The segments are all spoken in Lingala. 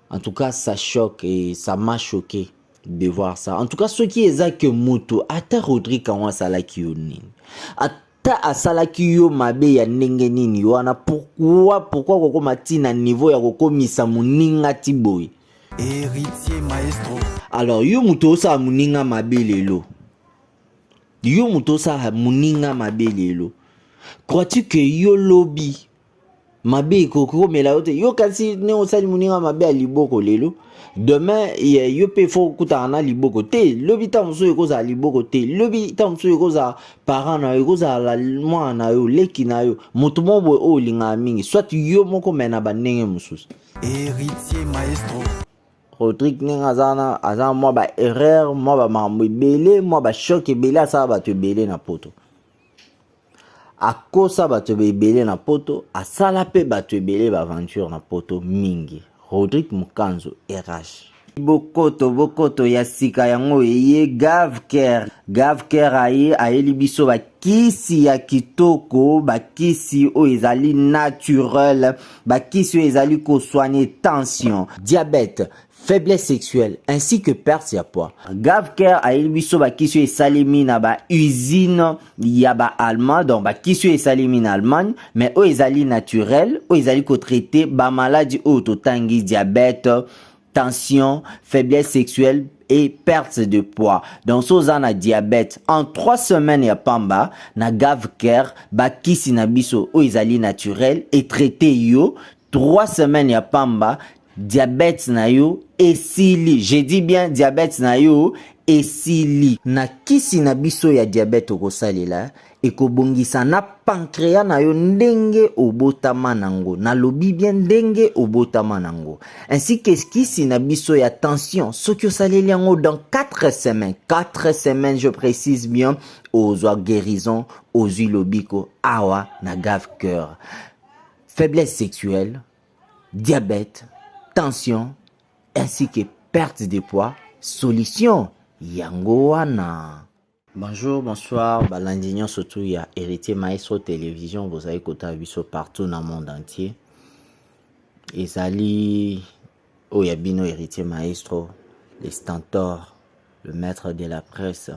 En tout cas, ça choque et ça m'a choqué de voir ça. En tout cas, ce qui est ça que Muto, ata Rodrigue Kawa salaki yo nini. Ata asalaki yo mabe ya ndenge nini wana pourquoi koko matina niveau ya koko misa muninga tiboy. Héritier maestro. Alors, yo muto sa muninga mabe lelo. Yo muto sa muninga mabe lelo. Crois-tu que yo lobby mabe koko mela yote yo kasi ne osali muninga mabe a liboko lelo? Demain yo pe fo kutana liboko te lobi ta muso ekoza liboko te lobi ta muso ekoza parent na yo ekoza la mwana na yo leki na yo mutu mobo o linga mingi soit yo moko mena banenge mususu. Héritier maestro. Rodrigue ninga azana moi ba erreur moi ba mambo ebele moi ba choc ebele asala bato ebele na poto akosa bato ebele na poto asala pe bato ebele ba aventure na poto mingi. Rodrigue Mukanzo RH bokoto ya sika yango eye Gavker ayeli biso bakisi ya kitoko bakisi o ezali naturel bakisi o ezali ko soigner tension diabète faiblesse sexuelle ainsi que perte ya poids. Gavker ayeli biso bakisi o esalemi na ba usine ya ba allemand donc bakisi o esalemi na Allemagne mais o ezali naturel o ezali ko traiter ba maladie o totangi diabète tension, faiblesse sexuelle et perte de poids. Donc, si vous avez diabète, en 3 semaines, ya pamba, na Gavker, bakisi na biso, o izali naturel, et traité yo, 3 semaines, ya pamba, diabète na yo, esili. J'ai dit bien, diabète na yo, esili. Na kisi na biso ya diabète okosalela, ekobongisa na pancréas na yo ndenge obotama nango na lobi bien ndenge obotama nango ainsi que kisi na biso ya tension soki osaleli yango dans 4 semaines je précise bien ozwa guérison ozwi lobiko awa na Gavker. Faiblesse sexuelle, diabète, tension ainsi que perte de poids, solution yango wana. Bonjour, bonsoir, balandignon surtout il y a Héritier Maestro Télévision, vous avez côté biso partout dans le monde entier. Et Zali, Oyabino Héritier Maestro, les stentors, le maître de la presse.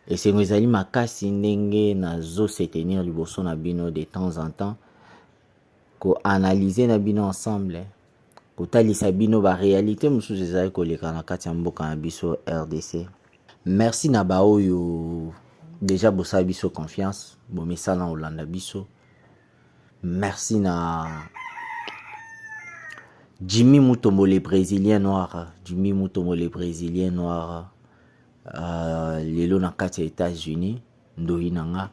Et c'est Zali Makasi Ndenge Nazo se tenir du bosso Nabino de temps en temps, qu'on analyse Nabino ensemble. Kotalisa bino ba réalité mususu ezali koleka na kati ya mboka na biso RDC. Merci na ba oyo déjà bosala biso confiance bomesala na Olanda biso. Merci na Jimmy Mutombo le Brésilien noir, Jimmy Mutombo le Brésilien noir lelo na kati ya États-Unis ndoyi nanga.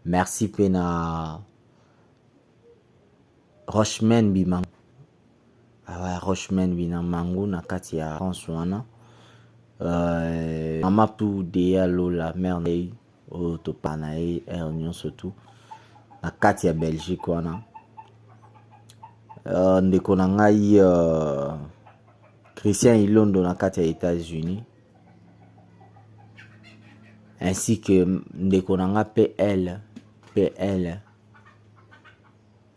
Merci pe na Rochman Bimang Rochman bina mango na kati ya France wana mama pu deya lola merde o topana e réunion surtout na kati ya Belgique wana ndeko na ngai Christian Ilondo na kati ya États-Unis ainsi que ndeko na nga PL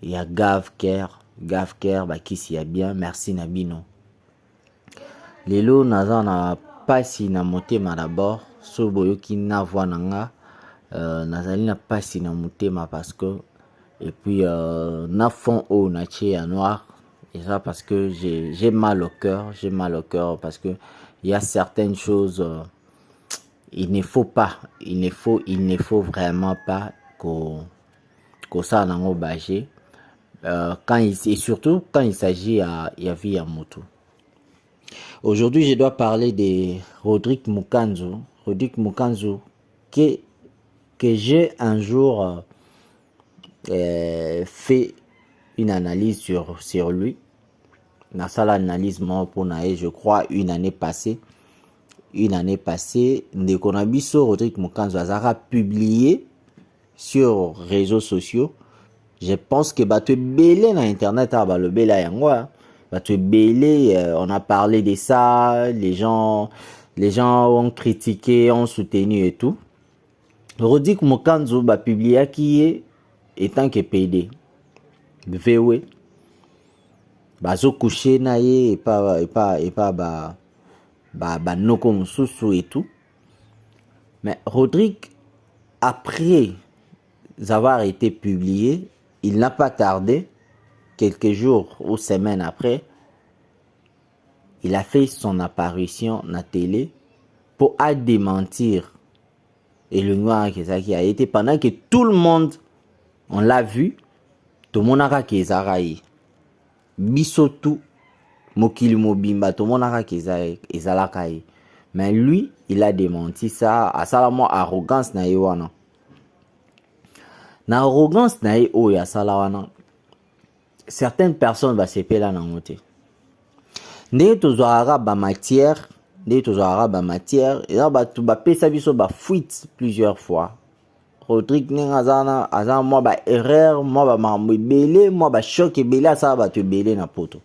ya Gavker bakisi ya bien merci Nabino. Lelo naza na pasi na motema d'abord so boyoki na voix nanga nazali na pasi na motema parce que et puis na fond haut na tie noir et ça parce que j'ai mal au cœur parce que il y a certaines choses il ne faut vraiment pas qu'on ça nango bagé. Et surtout quand il s'agit à vie à moto. Aujourd'hui, je dois parler de Rodrigue Mukanzo. Rodrigue Mukanzo que j'ai un jour fait une analyse sur lui. Dans ça l'analyse pour je crois une année passée, Ndekonabiso Rodrigue Mukanzo a publié sur réseaux sociaux. Je pense que tu es belé dans internet le belé yango tu es belé on a parlé de ça, les gens ont critiqué, ont soutenu et tout. Rodrigue Mukanzo publié qui est étant que PD vewe bazo coucher na ye et pas noko mususu et tout. Mais Rodrigue, après avoir été publié, il n'a pas tardé, quelques jours ou semaines après, il a fait son apparition à la télé pour démentir et le noir qui a été pendant que tout le monde on l'a vu, tout le monde a kezaraï bisotu mokili mobimba tout le monde a kezalakai, mais lui il a démenti ça à ça la arrogance na yewana na arrogance na ye o ya salawana. Certaines personnes va se pela na ngote ndenge tozwaka ba matière et là tu vas pesa biso ba fuite plusieurs fois. Rodrigue n'azana azana moi ba erreur, moi ba mamibele, moi ba choc ebele ça va te belé na poto.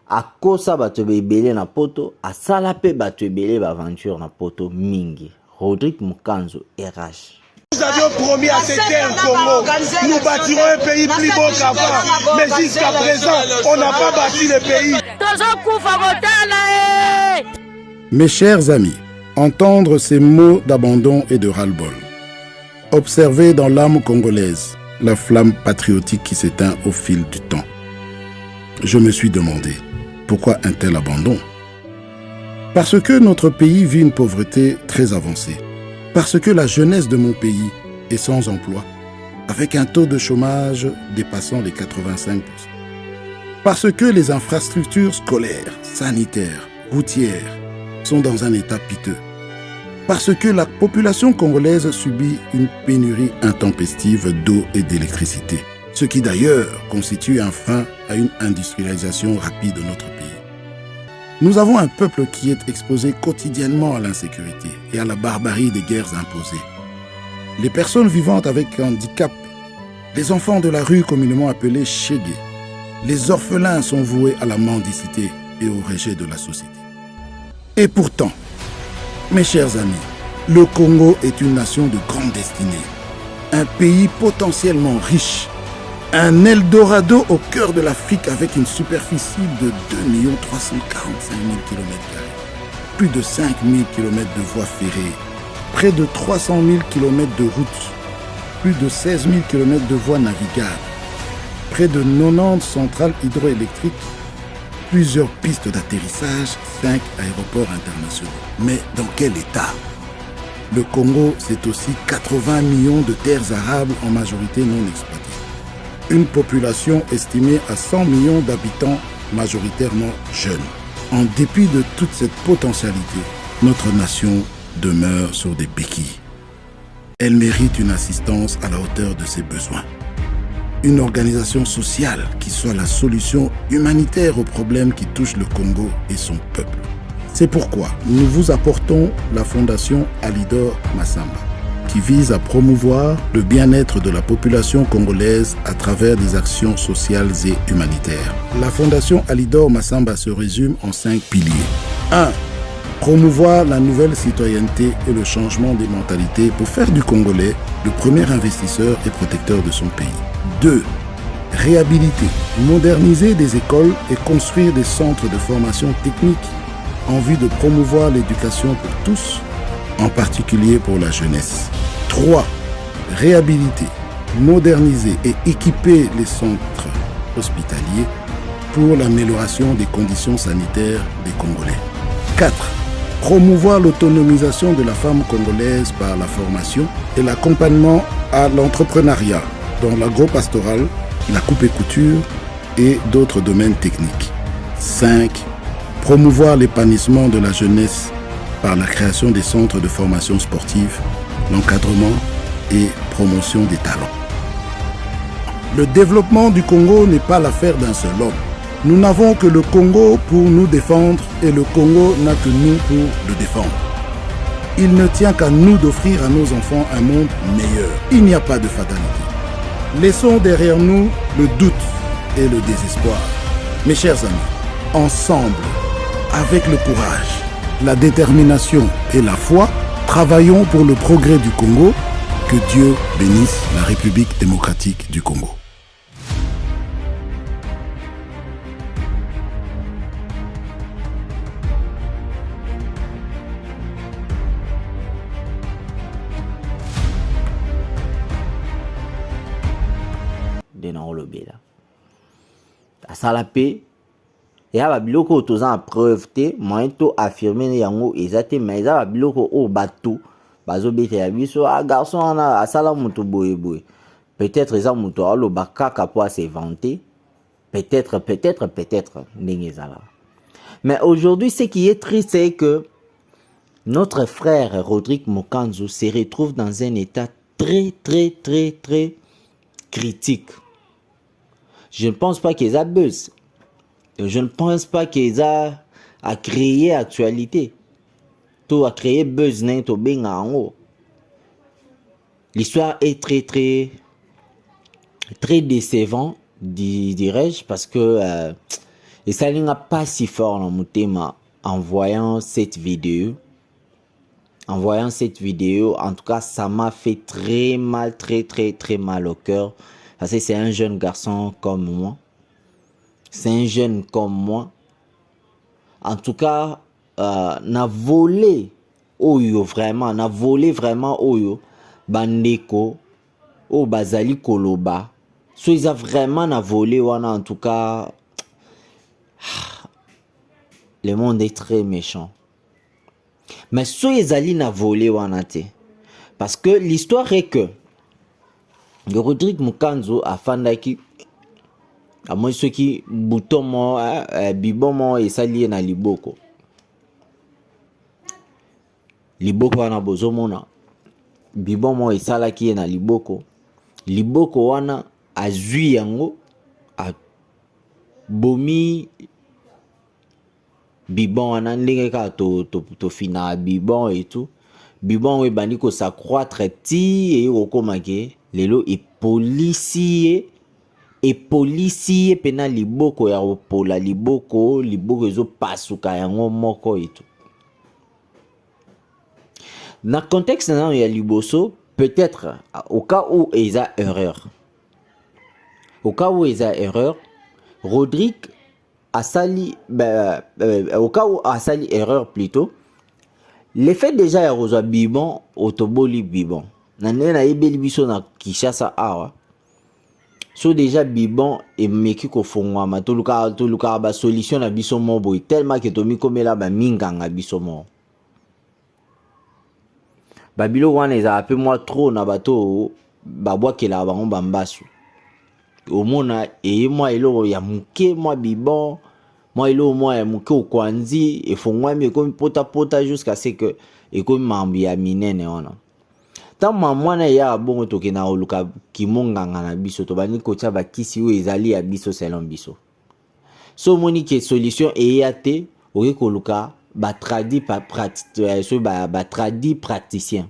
A kosa ba te belé na poto, a sala pe ba te belé ba aventure na poto mingi. Rodrigue Mukanzo RH. Nous avions promis à ces terres Congo, nous bâtirons un pays plus beau qu'avant, mais jusqu'à présent, on n'a pas bâti le pays. Mes chers amis, entendre ces mots d'abandon et de ras-le-bol, observer dans l'âme congolaise la flamme patriotique qui s'éteint au fil du temps, je me suis demandé, pourquoi un tel abandon? Parce que notre pays vit une pauvreté très avancée. Parce que la jeunesse de mon pays est sans emploi, avec un taux de chômage dépassant les 85%. Parce que les infrastructures scolaires, sanitaires, routières sont dans un état piteux. Parce que la population congolaise subit une pénurie intempestive d'eau et d'électricité, ce qui d'ailleurs constitue un frein à une industrialisation rapide de notre pays. Nous avons un peuple qui est exposé quotidiennement à l'insécurité et à la barbarie des guerres imposées. Les personnes vivant avec handicap, les enfants de la rue communément appelés chégués, les orphelins sont voués à la mendicité et au rejet de la société. Et pourtant, mes chers amis, le Congo est une nation de grande destinée, un pays potentiellement riche, un Eldorado au cœur de l'Afrique avec une superficie de 2 345 000 km², plus de 5 000 km de voies ferrées, près de 300 000 km de routes, plus de 16 000 km de voies navigables, près de 90 centrales hydroélectriques, plusieurs pistes d'atterrissage, 5 aéroports internationaux. Mais dans quel état? Le Congo, c'est aussi 80 millions de terres arables en majorité non exploitées. Une population estimée à 100 millions d'habitants, majoritairement jeunes. En dépit de toute cette potentialité, notre nation demeure sur des béquilles. Elle mérite une assistance à la hauteur de ses besoins. Une organisation sociale qui soit la solution humanitaire aux problèmes qui touchent le Congo et son peuple. C'est pourquoi nous vous apportons la Fondation Alidor Massamba, qui vise à promouvoir le bien-être de la population congolaise à travers des actions sociales et humanitaires. La Fondation Alidor Massamba se résume en 5 piliers. 1. Promouvoir la nouvelle citoyenneté et le changement des mentalités pour faire du Congolais le premier investisseur et protecteur de son pays. 2. Réhabiliter, moderniser des écoles et construire des centres de formation technique en vue de promouvoir l'éducation pour tous, en particulier pour la jeunesse. 3. Réhabiliter, moderniser et équiper les centres hospitaliers pour l'amélioration des conditions sanitaires des Congolais. 4. Promouvoir l'autonomisation de la femme congolaise par la formation et l'accompagnement à l'entrepreneuriat dans l'agro-pastoral, la coupe et couture et d'autres domaines techniques. 5. Promouvoir l'épanouissement de la jeunesse par la création des centres de formation sportive, l'encadrement et promotion des talents. Le développement du Congo n'est pas l'affaire d'un seul homme. Nous n'avons que le Congo pour nous défendre et le Congo n'a que nous pour le défendre. Il ne tient qu'à nous d'offrir à nos enfants un monde meilleur. Il n'y a pas de fatalité. Laissons derrière nous le doute et le désespoir. Mes chers amis, ensemble, avec le courage, la détermination et la foi, travaillons pour le progrès du Congo. Que Dieu bénisse la République démocratique du Congo. de na olobela asala pe ya ba biloko toza en preuve te moyen to affirmer yango ezate mais eza ba biloko o bato bazobetela biso garçon wana asala mutu boye boye peut-être eza mutu aloba kaka po ase vanter peut-être ndenge ezala. Mais aujourd'hui ce qui est triste c'est que notre frère Rodrigue Mukanzo se retrouve dans un état très critique. Je ne pense pas qu'ils a buzz. Je ne pense pas qu'ils a créé actualité. Tout a créé buzz to benga en haut. L'histoire est très décevant, dirais-je, parce que et ça n'a pas si fort dans mon thème en voyant cette vidéo. En voyant cette vidéo, en tout cas, ça m'a fait très mal au cœur. Parce que c'est un jeune garçon comme moi. C'est un jeune comme moi. En tout cas, n'a volé Oyo vraiment, n'a volé vraiment Oyo. Bandeko, o bazali koloba. So ils a vraiment n'a volé wana en tout cas. Le monde est très méchant. Mais so ezali na volé wana te. Parce que l'histoire est que Rodrigue Mukanzo a fandaki à moi ceux qui bouton mo bibon mo et sali na liboko. Liboko wana bozomona. Bibon mo et salaki na liboko. Liboko wana azui yango a bomi bibon wana ndenge ka to fina bibon et tout. Bibon we bandi ko s'accroître ti et okomake lelo et policier pena liboko ya opola liboko ezo pasuka yango moko et tout. Dans le contexte nan ya liboso, peut-être au cas où il y a erreur. Rodrigue a sali au cas où a sali erreur plutôt. Le fait déjà ya rozwa bibon otoboli bibon. Nane na yebeli biso na Kinshasa awa. So déjà bibon et meki ko fongwama toluka ba solution na biso mo boy tellement que tomi komela ba minganga biso mo. Babilo wana eza ape moi trop na bato babwakela bango bambasu. Omona et moi elo ya muke moi bibon moi elo moi ya muke okwanzi e fongwami comme pota jusqu'à ce que et comme mambi ya minene wana. Tant mwana ya bongo toke na oluka kimonganga na biso to bani ko tia bakisi o ezali ya biso selon biso. So moni ke solution e yate oke ko luka ba tradi praticien.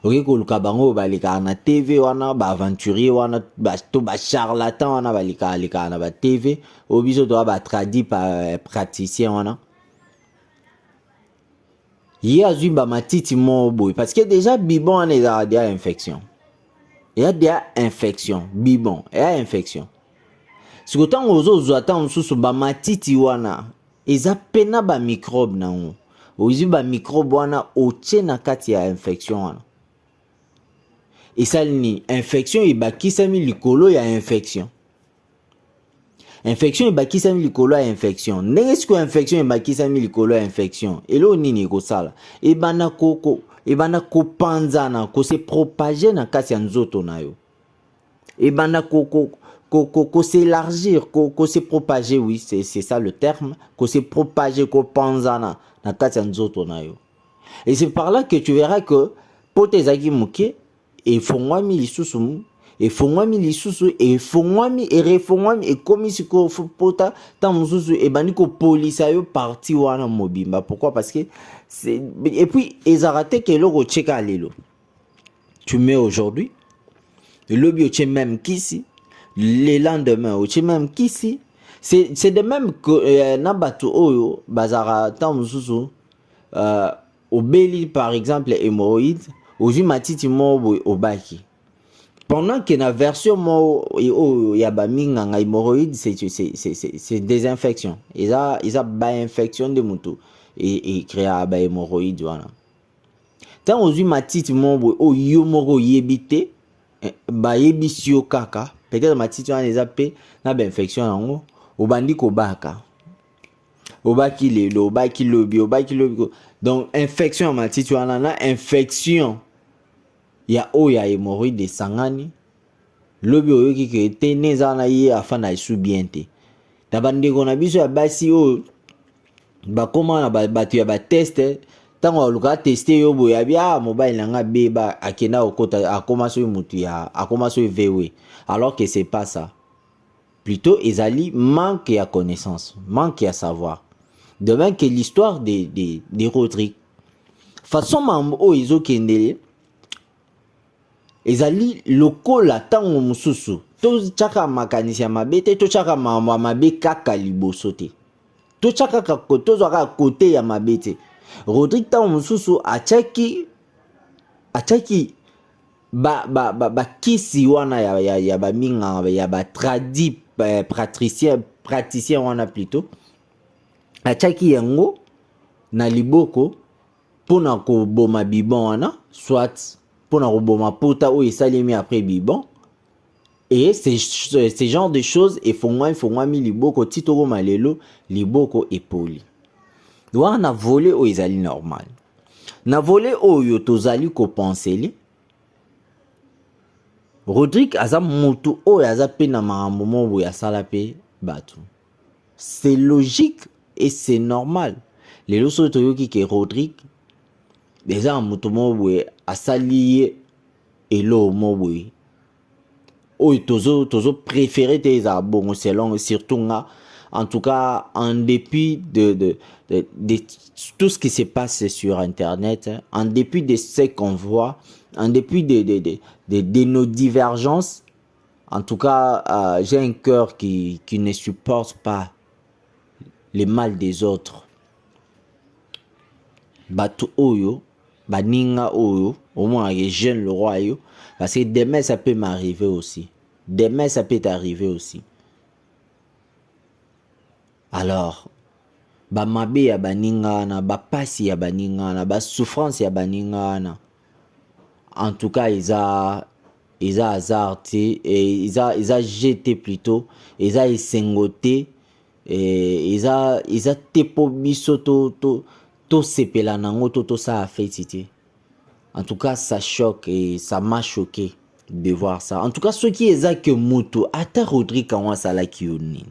Oke ko luka bango balika na TV wana ba aventurier wana ba charlatan wana balika na ba TV o biso to ba tradi praticien wana. Il y a eu matiti mo boy parce que déjà bibon on est à des infections. Il y a des infections bibon et infection. Ce que tant aux autres attend sous ba matiti wana eza pena ba microbe na on. Ozi ba microbe wana oche na kati ya infection wana. Et ça ni infection et ba kisami likolo ya infection. Infection et bakisami likolo ya infection. Ndenge siko infection et bakisami likolo ya infection. Elo nini ko sala. E bana ko panzana ko se propager na kati ya nzoto na yo. E bana ko s'élargir, ko se propager, oui, c'est ça le terme, ko se propager, ko panzana na kati ya nzoto na yo. Et c'est par là que tu verras que pote zaki muke e fongwami lisusu et fongwami lisusu et fongwami et refongwami et comme si ko pota ta mususu et baniko police yo parti wana mobimba. Pourquoi? Parce que c'est et puis ezarate que lo cheka lelo. Tu mets aujourd'hui le bio même kisi le lendemain au même kisi c'est de même que nabatu oyo bazara ta mususu obeli par exemple hémorroïde oji matiti mo obaki. Pendant que la version mo yabaminga nga hémorroïde c'est des infections. Ils a ba infection de mutu et créa ba hémorroïde wana. Tant ozu matiti mo o yo moko yebite bayebisi yo kaka peut-être matiti wana eza pe na bainfection yango obandi kobaka obaki lelo obaki lobi donc infection ya matiti wana na infection ya oyo ya hémorroïde esangani lobi oyoki ke te neza na ye afanda esu bien te na bandeko na biso ya basi oyo bakoma na bato ya bateste ntango aluka teste yo boye abi mobile nanga beba akenda okota akoma so mutu ya akoma so vewe alors que c'est pas ça. Plutôt ezali manque ya connaissance, manque ya savoir. De même que l'histoire des Rodrigue. Façon mambo o izo kendele ezali lokola tango mususu to chaka makanisi ya mabe te to chaka mambo mabe kaka liboso te. To chaka kakoto zaka kote ya mabe te. Rodrigue tango mususu achaki ba kisi wana ya ba minga ya ba tradi praticien wana plutôt achaki yango na liboko pona ko boma bibon wana soit pona ko boma pota o esalemi après bibon et ces genre de choses et fongwa mi liboko titoko malelo liboko epoli wana volé o ezali normal na volé oyo tozali ko penseli Rodrigue aza mutu oyo aza pe na makambo moko ya sala pe bato. C'est logique et c'est normal. Les loso toyoki ke Rodrigue eza mutu moko asali elo moko oyo tozo préféré te eza bongo selon surtout nga en tout cas en dépit de tout ce qui se passe sur internet, en dépit de ce qu'on voit, en dépit de nos divergences, en tout cas, j'ai un cœur qui ne supporte pas le mal des autres. Bato oyo, baninga oyo, au moins les jeunes le roi yo, parce que demain ça peut m'arriver aussi. Demain ça peut t'arriver aussi. Alors, ba mabe ya baninga na ba pasi ya baninga na ba souffrance ya baninga na en tout cas isa azarté et isa jeté plutôt isa esengoté et isa tepo biso to sepela nango to ça a fait cité. En tout cas ça choque et ça m'a choqué de voir ça. En tout cas ce qui est que mutu ata Rodrigue quand sala kioni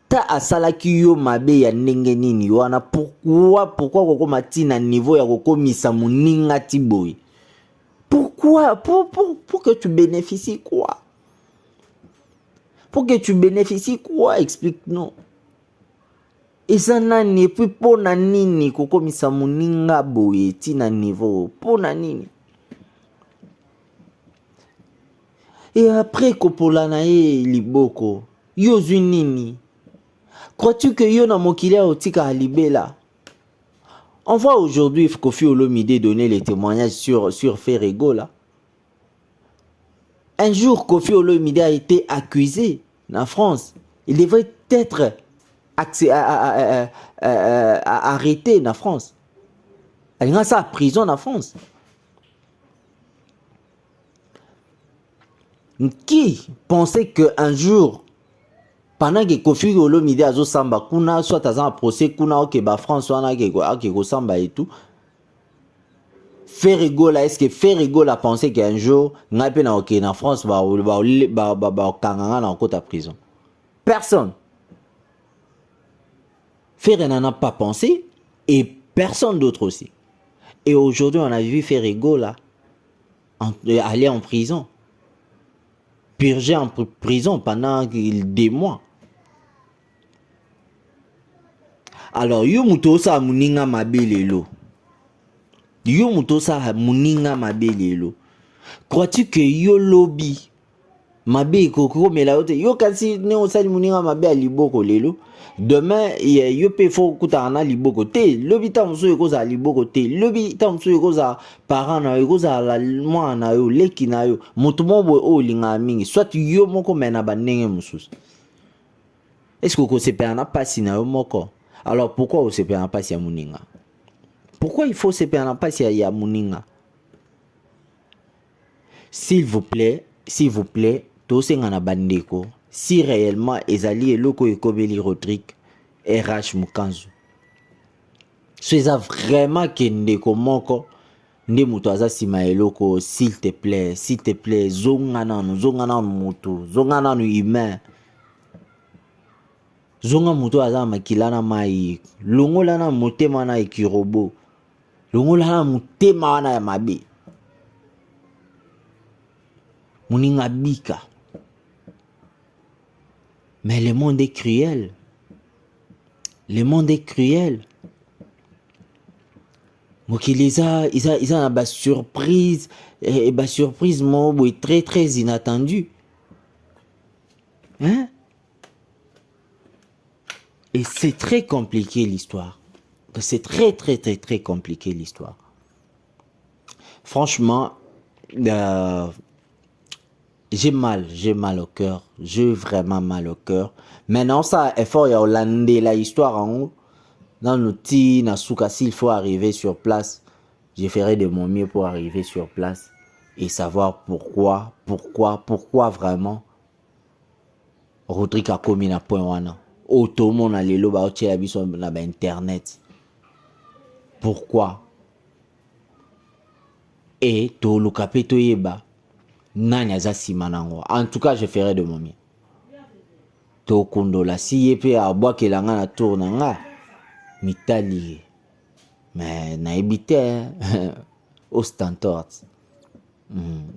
ta asalaki yo mabe ya ndenge nini wana pourquoi koko matina niveau ya koko misa muninga tiboy pourquoi pour que tu bénéficies quoi explique-nous eza nani puis pona nini koko misa muninga boye tina niveau pona nini et après kopola na ye liboko yo zwi nini. Crois-tu que yo na mokili otika alibela? On voit aujourd'hui Koffi Olomide donner les témoignages sur Ferrego là. Un jour Koffi Olomide a été accusé en France. Il devrait être arrêté en France. Il y a ça prison en France. Qui pensait qu'un jour pendant que Koffi Olomide azo samba kuna soit azan procès kuna ok ba France wana ke ko samba et tout Ferrego là est-ce que Ferrego a pensé qu'un jour ngape na ok na France ba kanganga na kota prison? Personne. Ferrego n'en a pas pensé et personne d'autre aussi. Et aujourd'hui on a vu Ferrego là aller en prison, purger en prison pendant des mois. Alors yo muto sa muninga mabelelo. Crois-tu que yo lobby mabe koko melaote yo kasi ne osali muninga mabe aliboko lelo demain yo pe fo kutana liboko te lobby ta muso yokoza liboko te lobby ta muso yokoza parent na yokoza la mwana yo leki na yo mutu mobo o linga mingi soit yo moko mena banenge mususu. Est-ce que ko sepe na pasi na yo moko? Alors pourquoi on se perd en passe à Mouninga? Pourquoi il faut se perdre en passe à Mouninga? s'il vous plaît, tosenga na bandeko, si réellement ezali eloko ekobeli Rodrigue RH Mukanzu. C'est vraiment que ndeko moko nde muto aza sima eloko, s'il te plaît, zonga nanu mutu, zonga nanu humain. Zonga muto aza makila na mai, longola na motema na ekirobo, longola na motema wana ya mabe. Muninga bika. Mais le monde est cruel. Le monde est cruel. Mokili isa na ba surprise, et ba surprise mo très très inattendu. Hein? Et c'est très compliqué l'histoire. C'est très très très très compliqué l'histoire. Franchement, j'ai mal au cœur. J'ai vraiment mal au cœur. Maintenant, ça, effort, il y a Hollandais, la histoire en haut. Dans l'outil, s'il faut arriver sur place, je ferai de mon mieux pour arriver sur place et savoir pourquoi vraiment Rodrigue a commis na point wana. Tout le monde a lelo ba otie biso na internet. Pourquoi? Et to lukape to yeba. Nani aza simanango. En tout cas, je ferai de mon mieux. To kondola si yepe a boa kelanga na tour nanga. Mitali. Mais na ebité au Stanford.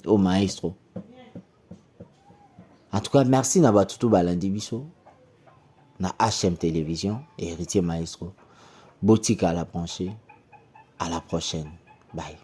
Au maestro. En tout cas, merci na batutu balandi biso. Na HM Télévision et Héritier Maestro. Boutique à la branchée. À la prochaine. Bye.